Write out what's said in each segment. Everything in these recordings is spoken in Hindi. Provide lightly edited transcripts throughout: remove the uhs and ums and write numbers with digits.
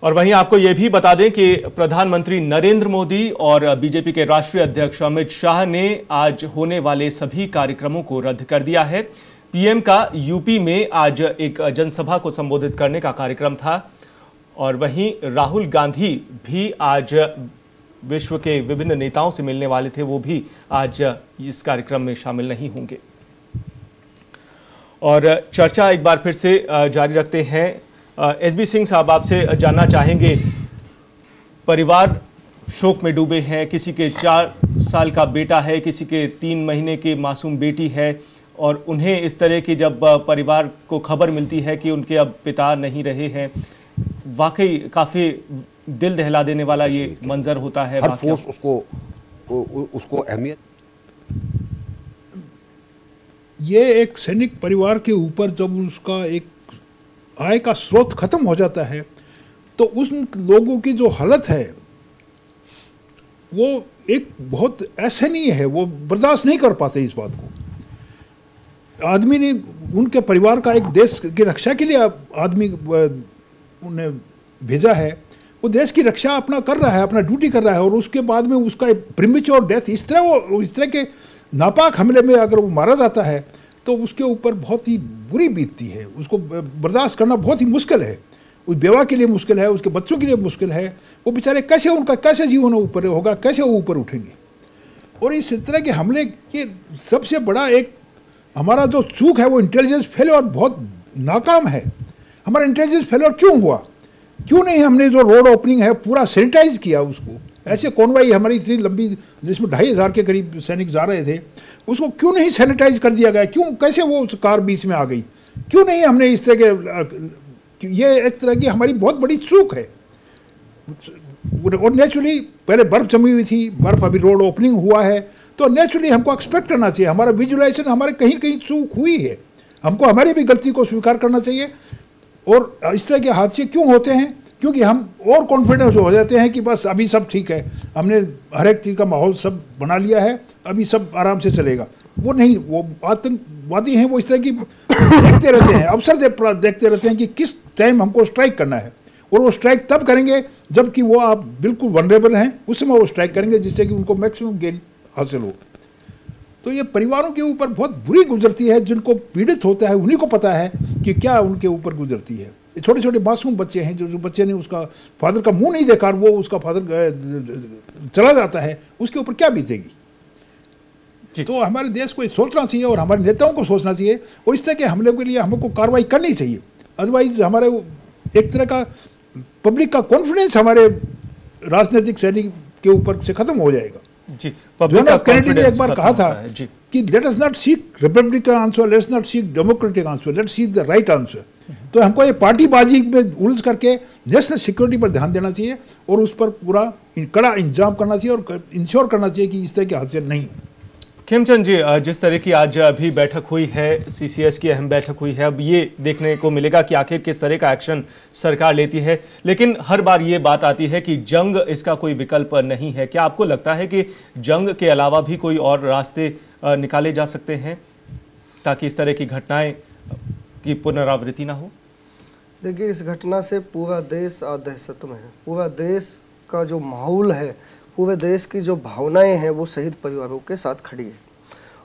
और वहीं आपको यह भी बता दें कि प्रधानमंत्री नरेंद्र मोदी और बीजेपी के राष्ट्रीय अध्यक्ष अमित शाह ने आज होने वाले सभी कार्यक्रमों को रद्द कर दिया है। पीएम का यूपी में आज एक जनसभा को संबोधित करने का कार्यक्रम था और वहीं राहुल गांधी भी आज विश्व के विभिन्न नेताओं से मिलने वाले थे, वो भी आज इस कार्यक्रम में शामिल नहीं होंगे। और चर्चा एक बार फिर से जारी रखते हैं। एसबी सिंह साहब, आपसे जानना चाहेंगे, परिवार शोक में डूबे हैं, किसी के 4 साल का बेटा है, किसी के 3 महीने की मासूम बेटी है और उन्हें इस तरह की जब परिवार को खबर मिलती है कि उनके अब पिता नहीं रहे हैं, वाकई काफ़ी दिल दहला देने वाला ये मंजर होता है। हर फोर्स उसको अहमियत, ये एक सैनिक परिवार के ऊपर जब उसका एक आय का स्रोत खत्म हो जाता है तो उन लोगों की जो हालत है वो एक बहुत असहनीय है, वो बर्दाश्त नहीं कर पाते इस बात को। आदमी ने उनके परिवार का, एक देश की रक्षा के लिए आदमी उन्हें भेजा है, वो देश की रक्षा अपना कर रहा है, अपना ड्यूटी कर रहा है और उसके बाद में उसका प्रीमेच्योर डेथ, इस तरह के नापाक हमले में अगर वो मारा जाता है तो उसके ऊपर बहुत ही बुरी बीतती है। उसको बर्दाश्त करना बहुत ही मुश्किल है, उस बेवा के लिए मुश्किल है, उसके बच्चों के लिए मुश्किल है। वो बेचारे कैसे, उनका कैसे जीवन ऊपर होगा, कैसे वो ऊपर उठेंगे। और इस तरह के हमले, ये सबसे बड़ा एक हमारा जो चूक है वो इंटेलिजेंस फेलियर बहुत नाकाम है। हमारा इंटेलिजेंस फेलियर क्यों हुआ? क्यों नहीं हमने जो रोड ओपनिंग है पूरा सैनिटाइज किया उसको? ऐसे कॉन्वाई हमारी इतनी लंबी जिसमें 2500 के करीब सैनिक जा रहे थे, उसको क्यों नहीं सैनिटाइज कर दिया गया? क्यों, कैसे वो कार बीच में आ गई? क्यों नहीं हमने इस तरह के, ये एक तरह की हमारी बहुत बड़ी चूक है। और नेचुरली पहले बर्फ जमी हुई थी, बर्फ अभी रोड ओपनिंग हुआ है तो नेचुरली हमको एक्सपेक्ट करना चाहिए, हमारा विजुअलाइजेशन हमारे कहीं कहीं चूक हुई है, हमको हमारी भी गलती को स्वीकार करना चाहिए। और इस तरह के हादसे क्यों होते हैं? क्योंकि हम और कॉन्फिडेंस हो जाते हैं कि बस अभी सब ठीक है, हमने हर एक चीज़ का माहौल सब बना लिया है, अभी सब आराम से चलेगा। वो नहीं, वो आतंकवादी हैं, वो इस तरह की देखते रहते हैं, अवसर देखते रहते हैं कि किस टाइम हमको स्ट्राइक करना है और वो स्ट्राइक तब करेंगे जबकि वो आप बिल्कुल वनरेबल हैं, उस समय वो स्ट्राइक करेंगे जिससे कि उनको मैक्सिमम गेन हासिल हो। तो ये परिवारों के ऊपर बहुत बुरी गुजरती है, जिनको पीड़ित होता है उन्हीं को पता है कि क्या उनके ऊपर गुजरती है। ये छोटे छोटे मासूम बच्चे हैं, जो बच्चे ने उसका फादर का मुंह नहीं देखा और वो उसका फादर चला जाता है, उसके ऊपर क्या बीतेगी। तो हमारे देश को सोचना चाहिए और हमारे नेताओं को सोचना चाहिए और इस तरह के हमले के लिए हमको कार्रवाई करनी चाहिए। अदरवाइज हमारे एक तरह का पब्लिक का कॉन्फिडेंस हमारे राजनीतिक सैनिक के ऊपर से खत्म हो जाएगा। जी, कैनेडी ने एक बार कहा था कि let us not seek Republican answer, let's not seek democratic answer, let's seek the right answer. तो हमको ये पार्टीबाजी में उलझ करके नेशनल सिक्योरिटी पर ध्यान देना चाहिए और उस पर पूरा कड़ा इंतजाम करना चाहिए और इंश्योर करना चाहिए कि इस तरह के हादसे नहीं। खेमचंद जी, जिस तरह की आज अभी बैठक हुई है, सीसीएस की अहम बैठक हुई है, अब ये देखने को मिलेगा कि आखिर किस तरह का एक्शन सरकार लेती है। लेकिन हर बार ये बात आती है कि जंग इसका कोई विकल्प नहीं है। क्या आपको लगता है कि जंग के अलावा भी कोई और रास्ते निकाले जा सकते हैं ताकि इस तरह की घटनाएं की पुनरावृत्ति ना हो? देखिए, इस घटना से पूरा देश दहशत में है। पूरा देश का जो माहौल है, पूरे देश की जो भावनाएं हैं वो शहीद परिवारों के साथ खड़ी है।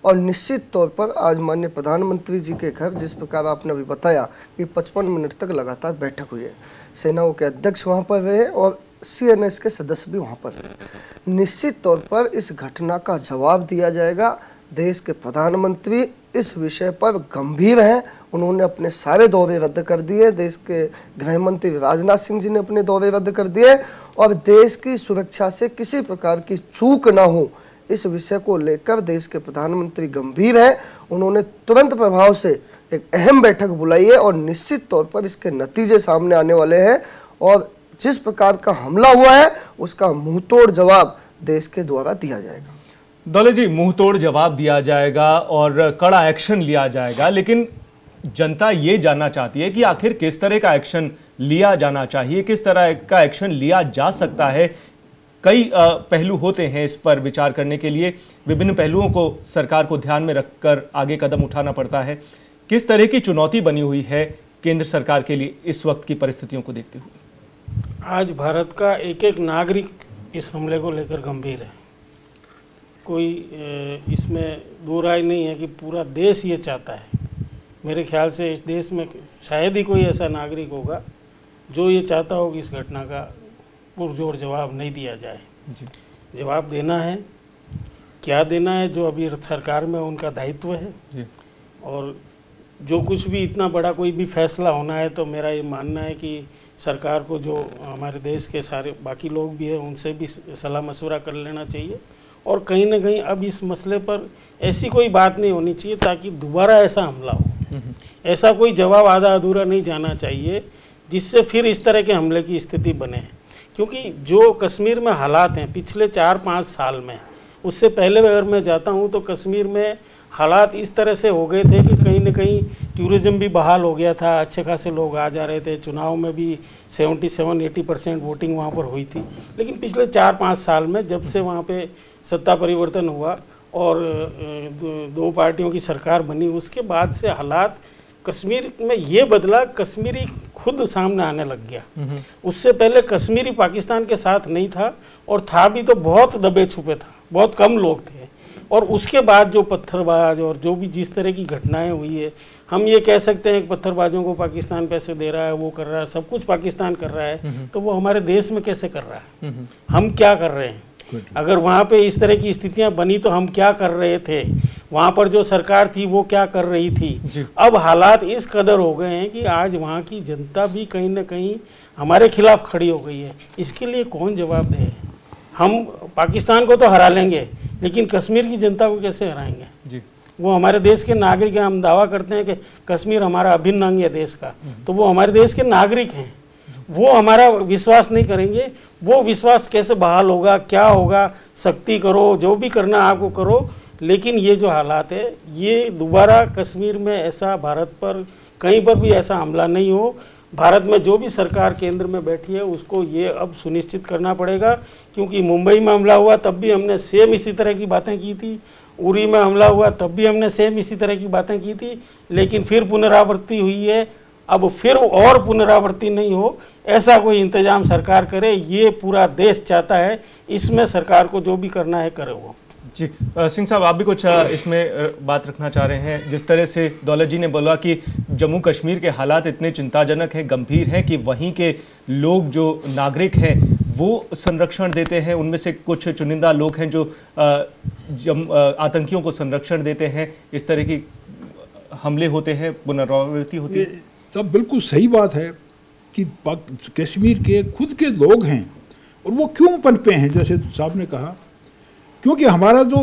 और निश्चित तौर पर आज माननीय प्रधानमंत्री जी के घर, जिस प्रकार आपने अभी बताया कि 55 मिनट तक लगातार बैठक हुई है, सेनाओं के अध्यक्ष वहाँ पर रहे और CNS के सदस्य भी वहाँ पर रहे। निश्चित तौर पर इस घटना का जवाब दिया जाएगा। देश के प्रधानमंत्री इस विषय पर गंभीर हैं, उन्होंने अपने सारे दौरे रद्द कर दिए। देश के गृह मंत्री राजनाथ सिंह जी ने अपने दौरे रद्द कर दिए और देश की सुरक्षा से किसी प्रकार की चूक ना हो, इस विषय को लेकर देश के प्रधानमंत्री गंभीर हैं। उन्होंने तुरंत प्रभाव से एक अहम बैठक बुलाई है और निश्चित तौर पर इसके नतीजे सामने आने वाले हैं और जिस प्रकार का हमला हुआ है उसका मुंहतोड़ जवाब देश के द्वारा दिया जाएगा। दौलत जी, मुंहतोड़ जवाब दिया जाएगा और कड़ा एक्शन लिया जाएगा, लेकिन जनता ये जानना चाहती है कि आखिर किस तरह का एक्शन लिया जाना चाहिए, किस तरह का एक्शन लिया जा सकता है। कई पहलू होते हैं इस पर विचार करने के लिए, विभिन्न पहलुओं को सरकार को ध्यान में रखकर आगे कदम उठाना पड़ता है। किस तरह की चुनौती बनी हुई है केंद्र सरकार के लिए इस वक्त की परिस्थितियों को देखते हुए? आज भारत का एक एक नागरिक इस हमले को लेकर गंभीर है। कोई इसमें दो राय नहीं है कि पूरा देश ये चाहता है। मेरे ख्याल से इस देश में शायद ही कोई ऐसा नागरिक होगा जो ये चाहता हो कि इस घटना का पुरजोर जवाब नहीं दिया जाए। जवाब देना है, क्या देना है जो अभी सरकार में उनका दायित्व है जी। और जो कुछ भी इतना बड़ा कोई भी फैसला होना है तो मेरा ये मानना है कि सरकार को जो हमारे देश के सारे बाकी लोग भी हैं उनसे भी सलाह मशवरा कर लेना चाहिए। और कहीं ना कहीं अब इस मसले पर ऐसी कोई बात नहीं होनी चाहिए ताकि दोबारा ऐसा हमला हो। ऐसा कोई जवाब आधा अधूरा नहीं जाना चाहिए जिससे फिर इस तरह के हमले की स्थिति बने। क्योंकि जो कश्मीर में हालात हैं पिछले 4-5 साल में, उससे पहले अगर मैं जाता हूँ तो कश्मीर में हालात इस तरह से हो गए थे कि कहीं ना कहीं टूरिज़्म भी बहाल हो गया था, अच्छे खासे लोग आ जा रहे थे, चुनाव में भी 77-80% वोटिंग वहाँ पर हुई थी। लेकिन पिछले 4-5 साल में जब से वहाँ पे सत्ता परिवर्तन हुआ और दो पार्टियों की सरकार बनी, उसके बाद से हालात कश्मीर में ये बदला, कश्मीरी खुद सामने आने लग गया। उससे पहले कश्मीरी पाकिस्तान के साथ नहीं था और था भी तो बहुत दबे छुपे था, बहुत कम लोग थे। और उसके बाद जो पत्थरबाज और जो भी जिस तरह की घटनाएं हुई है, हम ये कह सकते हैं कि पत्थरबाजों को पाकिस्तान पैसे दे रहा है, वो कर रहा है, सब कुछ पाकिस्तान कर रहा है, तो वो हमारे देश में कैसे कर रहा है? हम क्या कर रहे हैं? अगर वहाँ पे इस तरह की स्थितियां बनी तो हम क्या कर रहे थे? वहाँ पर जो सरकार थी वो क्या कर रही थी? अब हालात इस कदर हो गए हैं कि आज वहाँ की जनता भी कहीं ना कहीं हमारे खिलाफ खड़ी हो गई है। इसके लिए कौन जवाब दे? हम पाकिस्तान को तो हरा लेंगे लेकिन कश्मीर की जनता को कैसे हराएंगे जी? वो हमारे देश के नागरिक हैं। हम दावा करते हैं कि कश्मीर हमारा अभिन्न अंग है देश का, तो वो हमारे देश के नागरिक हैं। वो हमारा विश्वास नहीं करेंगे, वो विश्वास कैसे बहाल होगा? क्या होगा? सख्ती करो, जो भी करना आपको करो, लेकिन ये जो हालात है ये दोबारा कश्मीर में ऐसा भारत पर कहीं पर भी ऐसा हमला नहीं हो। भारत में जो भी सरकार केंद्र में बैठी है उसको ये अब सुनिश्चित करना पड़ेगा, क्योंकि मुंबई में हमला हुआ तब भी हमने सेम इसी तरह की बातें की थी, उरी में हमला हुआ तब भी हमने सेम इसी तरह की बातें की थी, लेकिन फिर पुनरावृत्ति हुई है। अब फिर और पुनरावृत्ति नहीं हो, ऐसा कोई इंतजाम सरकार करे, ये पूरा देश चाहता है। इसमें सरकार को जो भी करना है करे वो। जी सिंह साहब, आप भी कुछ इसमें बात रखना चाह रहे हैं? जिस तरह से दौलत जी ने बोला कि जम्मू कश्मीर के हालात इतने चिंताजनक हैं, गंभीर हैं कि वहीं के लोग जो नागरिक हैं वो संरक्षण देते हैं, उनमें से कुछ चुनिंदा लोग हैं जो आतंकियों को संरक्षण देते हैं, इस तरह की हमले होते हैं, पुनरावृत्ति होती है। सब बिल्कुल सही बात है कि कश्मीर के खुद के लोग हैं और वो क्यों पनपे हैं, जैसे साहब ने कहा, क्योंकि हमारा जो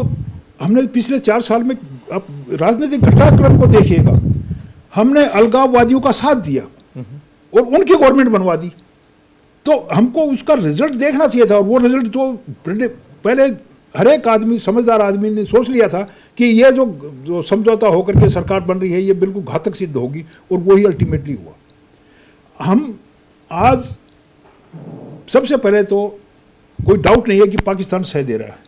हमने पिछले 4 साल में, आप राजनीतिक घटनाक्रम को देखिएगा, हमने अलगाववादियों का साथ दिया और उनकी गवर्नमेंट बनवा दी। तो हमको उसका रिजल्ट देखना चाहिए था, और वो रिजल्ट जो पहले हर एक आदमी, समझदार आदमी ने सोच लिया था कि ये जो समझौता होकर के सरकार बन रही है ये बिल्कुल घातक सिद्ध होगी, और वही अल्टीमेटली हुआ। हम आज सबसे पहले तो कोई डाउट नहीं है कि पाकिस्तान सह दे रहा है।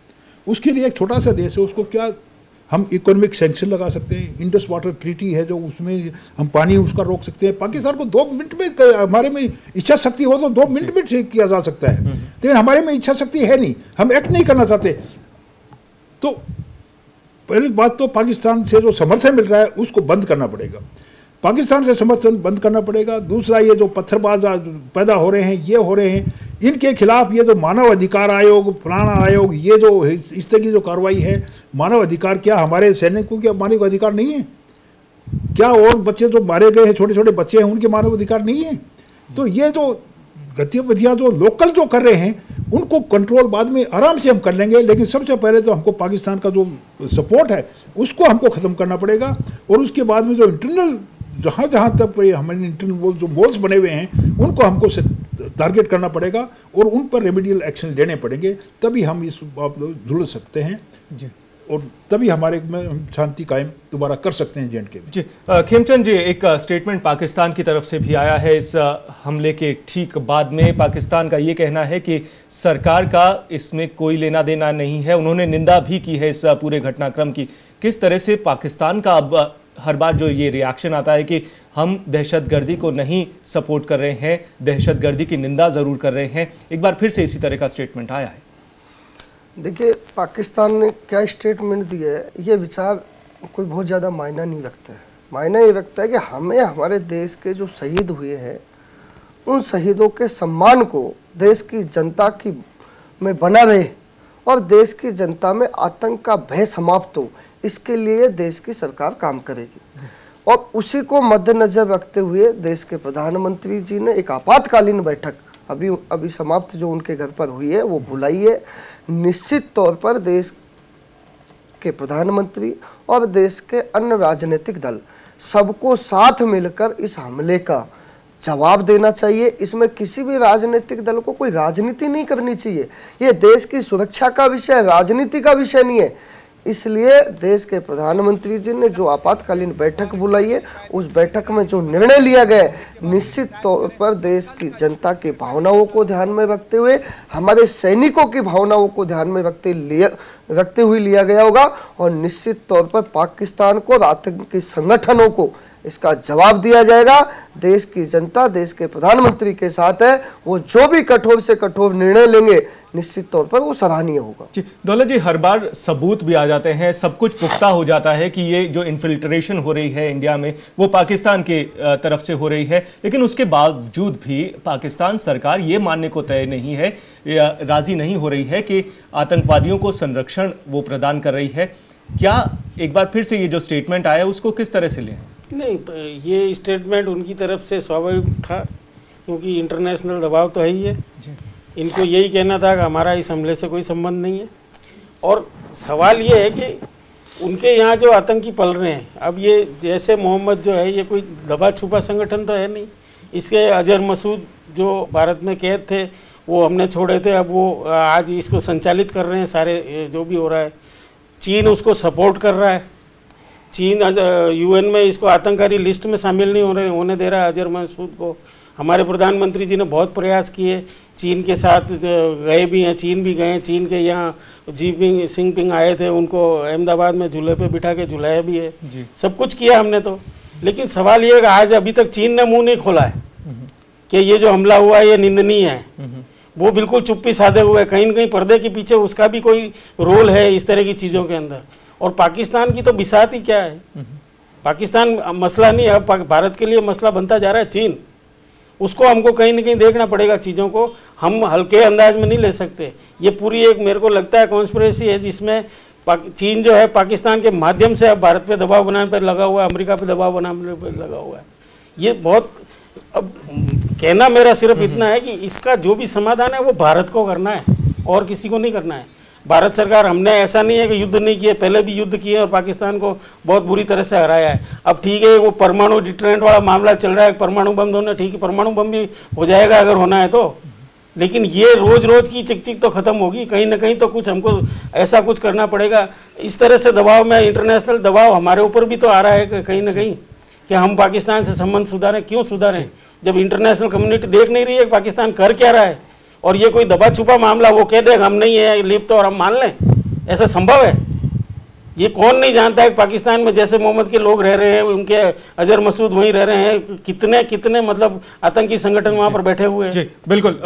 उसके लिए एक छोटा सा देश है, उसको क्या हम इकोनॉमिक सैंक्शन लगा सकते हैं। इंडस वाटर ट्रीटी है जो, उसमें हम पानी उसका रोक सकते हैं। पाकिस्तान को 2 मिनट में, हमारे में इच्छा शक्ति हो तो 2 मिनट में ठीक किया जा सकता है, लेकिन हमारे में इच्छा शक्ति है नहीं, हम एक्ट नहीं करना चाहते। तो पहली बात तो पाकिस्तान से जो समर्थन मिल रहा है उसको बंद करना पड़ेगा, पाकिस्तान से समर्थन बंद करना पड़ेगा। दूसरा, ये जो पत्थरबाज पैदा हो रहे हैं, ये हो रहे हैं, इनके खिलाफ ये जो मानव अधिकार आयोग, फलाना आयोग, ये जो इस तरह की जो कार्रवाई है, मानव अधिकार, क्या हमारे सैनिकों के मानव अधिकार नहीं है? क्या और बच्चे जो मारे गए हैं, छोटे छोटे बच्चे हैं, उनके मानव अधिकार नहीं है? तो ये जो गतिविधियाँ जो लोकल जो कर रहे हैं उनको कंट्रोल बाद में आराम से हम कर लेंगे, लेकिन सबसे पहले तो हमको पाकिस्तान का जो सपोर्ट है उसको हमको ख़त्म करना पड़ेगा। और उसके बाद में जो इंटरनल, जहाँ तक हमारे इंटरनल जो गोल्स बने हुए हैं उनको हमको टारगेट करना पड़ेगा और उन पर रेमेडियल एक्शन लेने पड़ेंगे, तभी हम इस जुड़ सकते हैं जी, और तभी हमारे में हम शांति कायम दोबारा कर सकते हैं J&K में। जी खेमचंद जी, एक स्टेटमेंट पाकिस्तान की तरफ से भी आया है इस हमले के ठीक बाद में। पाकिस्तान का ये कहना है कि सरकार का इसमें कोई लेना देना नहीं है। उन्होंने निंदा भी की है इस पूरे घटनाक्रम की। किस तरह से पाकिस्तान का अब हर बार जो ये रिएक्शन आता है कि हम दहशतगर्दी को नहीं सपोर्ट कर रहे हैं, दहशतगर्दी की निंदा ज़रूर कर रहे हैं, एक बार फिर से इसी तरह का स्टेटमेंट आया है। देखिए, पाकिस्तान ने क्या स्टेटमेंट दिया है, ये विचार कोई बहुत ज़्यादा मायना नहीं रखता है। मायना ये रखता है कि हमें हमारे देश के जो शहीद हुए हैं उन शहीदों के सम्मान को देश की जनता की में बना रहे और देश की जनता में आतंक का भय समाप्त हो, इसके लिए देश की सरकार काम करेगी। और उसी को मद्देनजर रखते हुए देश के प्रधानमंत्री जी ने एक आपातकालीन बैठक अभी समाप्त जो उनके घर पर हुई है वो बुलाई है। निश्चित तौर पर देश के प्रधानमंत्री और देश के अन्य राजनीतिक दल सबको साथ मिलकर इस हमले का जवाब देना चाहिए। इसमें किसी भी राजनीतिक दल को कोई राजनीति नहीं करनी चाहिए। ये देश की सुरक्षा का विषय, राजनीति का विषय नहीं है। इसलिए देश के प्रधानमंत्री जी ने जो आपातकालीन बैठक बुलाई है, उस बैठक में जो निर्णय लिया गया है, निश्चित तौर पर देश की जनता की भावनाओं को ध्यान में रखते हुए, हमारे सैनिकों की भावनाओं को ध्यान में रखते हुए लिया गया होगा। और निश्चित तौर पर पाकिस्तान को, आतंकी संगठनों को इसका जवाब दिया जाएगा। देश की जनता देश के प्रधानमंत्री के साथ है, वो जो भी कठोर से कठोर निर्णय लेंगे निश्चित तौर पर वो सराहनीय होगा। जी दौलत जी, हर बार सबूत भी आ जाते हैं, सब कुछ पुख्ता हो जाता है कि ये जो इन्फिल्ट्रेशन हो रही है इंडिया में वो पाकिस्तान के तरफ से हो रही है, लेकिन उसके बावजूद भी पाकिस्तान सरकार ये मानने को तय नहीं है, राजी नहीं हो रही है कि आतंकवादियों को संरक्षण वो प्रदान कर रही है। क्या एक बार फिर से ये जो स्टेटमेंट आया उसको किस तरह से लें? नहीं, ये स्टेटमेंट उनकी तरफ से स्वाभाविक था, क्योंकि इंटरनेशनल दबाव तो है ही है। इनको यही कहना था कि हमारा इस हमले से कोई संबंध नहीं है। और सवाल ये है कि उनके यहाँ जो आतंकी पल रहे हैं, अब ये जैसे मोहम्मद जो है, ये कोई दबा छुपा संगठन तो है नहीं। इसके अजहर मसूद जो भारत में कैद थे वो हमने छोड़े थे, अब वो आज इसको संचालित कर रहे हैं। सारे जो भी हो रहा है, चीन उसको सपोर्ट कर रहा है। चीन UN में इसको आतंकवादी लिस्ट में शामिल नहीं होने दे रहा है अजहर मसूद को। हमारे प्रधानमंत्री जी ने बहुत प्रयास किए, चीन के साथ गए भी हैं, चीन भी गए। चीन के यहाँ जिनपिंग आए थे, उनको अहमदाबाद में झूले पे बिठा के झुलाया भी है। सब कुछ किया हमने तो, लेकिन सवाल ये है कि आज अभी तक चीन ने मुंह नहीं खोला है कि ये जो हमला हुआ है ये निंदनीय है। वो बिल्कुल चुप्पी साधे हुए है। कहीं न कहीं पर्दे के पीछे उसका भी कोई रोल है इस तरह की चीज़ों के अंदर। और पाकिस्तान की तो बिसात ही क्या है, पाकिस्तान मसला नहीं है, अब भारत के लिए मसला बनता जा रहा है चीन। उसको हमको कहीं ना कहीं देखना पड़ेगा, चीज़ों को हम हल्के अंदाज में नहीं ले सकते। ये पूरी एक मेरे को लगता है कॉन्स्पिरेसी है, जिसमें चीन जो है पाकिस्तान के माध्यम से अब भारत पे दबाव बनाने पर लगा हुआ है, अमेरिका पे दबाव बनाने पर लगा हुआ है। ये बहुत, अब कहना मेरा सिर्फ इतना है कि इसका जो भी समाधान है वो भारत को करना है और किसी को नहीं करना है। भारत सरकार, हमने ऐसा नहीं है कि युद्ध नहीं किए, पहले भी युद्ध किए और पाकिस्तान को बहुत बुरी तरह से हराया है। अब ठीक है, वो परमाणु डिटरेंट वाला मामला चल रहा है, परमाणु बम दोनों, ठीक है, परमाणु बम भी हो जाएगा अगर होना है तो, लेकिन ये रोज रोज की चिक तो खत्म होगी। कहीं ना कहीं तो कुछ हमको ऐसा कुछ करना पड़ेगा। इस तरह से दबाव में, इंटरनेशनल दबाव हमारे ऊपर भी तो आ रहा है कहीं ना कहीं कि हम पाकिस्तान से संबंध सुधारें। क्यों सुधारें जब इंटरनेशनल कम्युनिटी देख नहीं रही है पाकिस्तान कर क्या रहा है? और ये कोई दबा छुपा मामला, वो कह देगा हम नहीं है लिप्त और हम मान लें, ऐसा संभव है? ये कौन नहीं जानता है कि पाकिस्तान में जैसे मोहम्मद के लोग रह रहे हैं, उनके अजहर मसूद वहीं रह रहे हैं, कितने कितने मतलब आतंकी संगठन वहाँ पर बैठे हुए हैं। जी बिल्कुल।